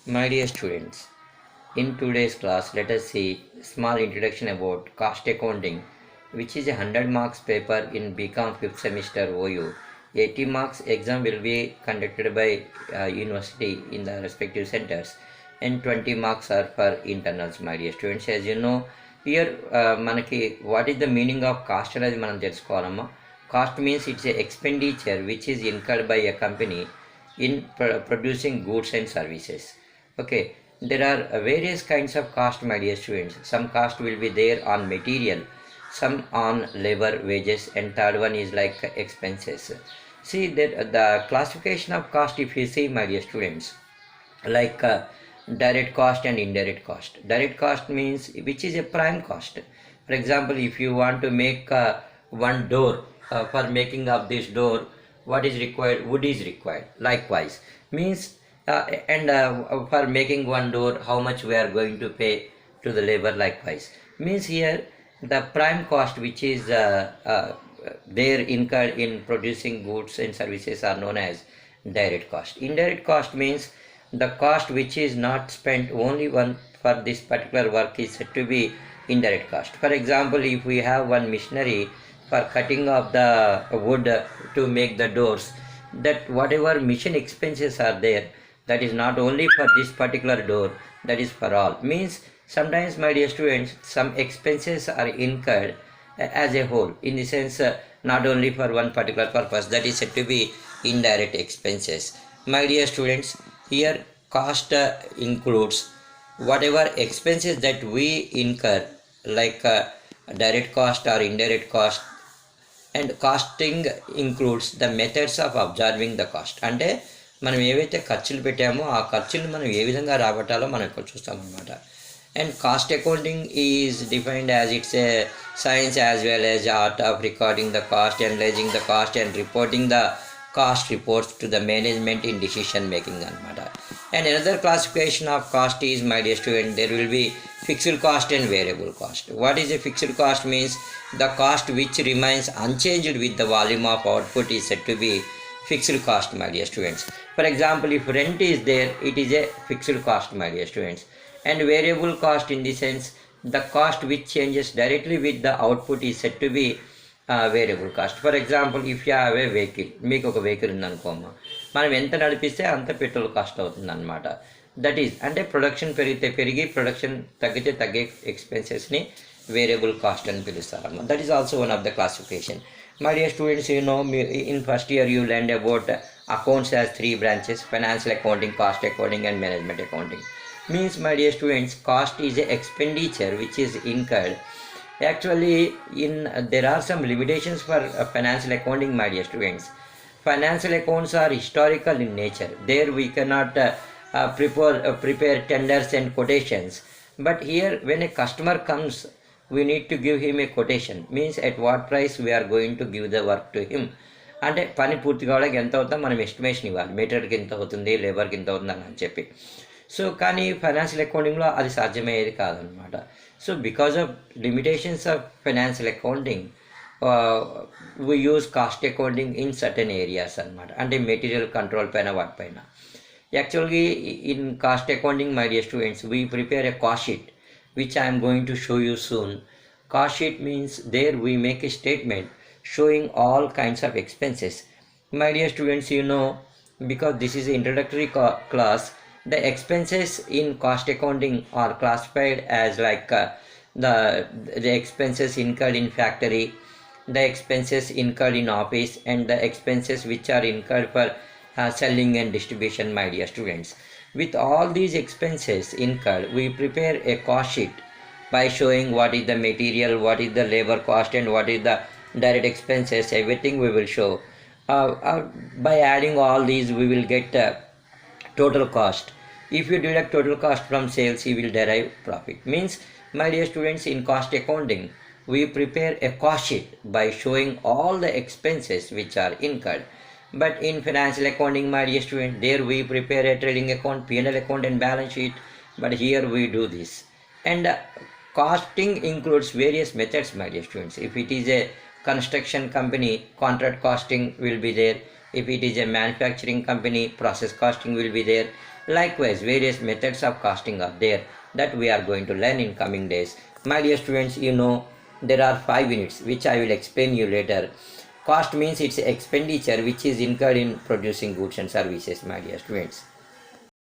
My dear students, in today's class, let us see small introduction about cost accounting, which is a 100 marks paper in bcom 5th semester OU. 80 marks exam will be conducted by university in the respective centers, and 20 marks are for internals. My dear students, as you know, here మనకి what is the meaning of cost అనేది మనం తెలుసుకోవాలమ్మా. Cost means it's a expenditure which is incurred by a company in producing goods and services. Okay, there are various kinds of cost, my dear students. Some cost will be there on material, some on labor wages, and third one is like expenses. See that the classification of cost, if you see, my dear students, like direct cost and indirect cost. Direct cost means which is a prime cost. For example, if you want to make one door, for making of this door, what is required? Wood is required. Likewise means and for making one door, how much we are going to pay to the labor. Likewise means here the prime cost which is there incurred in producing goods and services are known as direct cost. Indirect cost means the cost which is not spent only one for this particular work is said to be indirect cost. For example, if we have one machinery for cutting of the wood to make the doors, that whatever machine expenses are there, that is not only for this particular door, that is for all. Means sometimes, my dear students, some expenses are incurred as a whole, in the sense not only for one particular purpose, that is said to be indirect expenses. My dear students, here cost includes whatever expenses that we incur, like direct cost or indirect cost, and costing includes the methods of observing the cost. అంటే మనం ఏవైతే ఖర్చులు పెట్టామో ఆ ఖర్చులు మనం ఏ విధంగా రాబట్టాలో మనం ఇక్కడ చూస్తామన్నమాట. And cost accounting is defined as it's a science as well as art of recording the cost, analysing the cost and reporting the cost reports to the management in decision making అనమాట. And another classification of cost is, my dear student, there will be fixed cost and variable cost. What is a fixed cost? Means the cost which remains unchanged with the volume of output is said to be fixed cost, my dear students. For example, if rent is there, it is a fixed cost, my dear students. And variable cost in the sense the cost which changes directly with the output is said to be variable cost. For example, if you have a vehicle, మీకు ఒక vehicle ఉందనుకోమ్మా, మనం ఎంత నడిపిస్తే అంత petrol cost అవుతుంది అనమాట. That is అంటే production పెరిగితే పెరిగి, ప్రొడక్షన్ తగ్గితే తగ్గే ఎక్స్పెన్సెస్ని వేరియబుల్ కాస్ట్ అని పిలుస్తారమ్మా. That is also one of the classification. My dear students, you know, in first year you learn about accounts as 3 branches: financial accounting, cost accounting and management accounting. Means, my dear students, cost is a expenditure which is incurred. Actually, there are some limitations for financial accounting, my dear students. Financial accounts are historical in nature. There we cannot prepare tenders and quotations. But here, when a customer comes, we need to give him a quotation. Means at what price we are going to give the work to him. అంటే పని పూర్తి కావడానికి ఎంత అవుతుందో మనం estimation ఇవ్వాలి. మెటీరియల్కి ఎంత అవుతుంది, లేబర్కి ఎంత అవుతుంది అని చెప్పి. సో కానీ ఫైనాన్షియల్ అకౌంటింగ్లో అది సాధ్యమయ్యేది కాదనమాట. So because of limitations of financial accounting, we use cost accounting in certain areas అనమాట. అంటే మెటీరియల్ కంట్రోల్ పైన, వాటిపైన. యాక్చువల్గా in cost accounting, my dear students, we prepare a cost sheet which I am going to show you soon. Cost sheet means there we make a statement showing all kinds of expenses. My dear students, you know, because this is an introductory class, the expenses in cost accounting are classified as like the expenses incurred in factory, the expenses incurred in office, and the expenses which are incurred for selling and distribution, my dear students. With all these expenses incurred, we prepare a cost sheet by showing what is the material, what is the labor cost, and what is the direct expenses. Everything we will show. By adding all these, we will get total cost. If you deduct total cost from sales, you will derive profit. Means, my dear students, in cost accounting, we prepare a cost sheet by showing all the expenses which are incurred. But in financial accounting, my dear student, there we prepare a trading account, P&L account and balance sheet. But here we do this. And costing includes various methods, my dear students. If it is a construction company, contract costing will be there. If it is a manufacturing company, process costing will be there. Likewise, various methods of costing are there that we are going to learn in coming days. My dear students, there are 5 units which I will explain you later. Cost means it's expenditure which is incurred in producing goods and services, my dear students.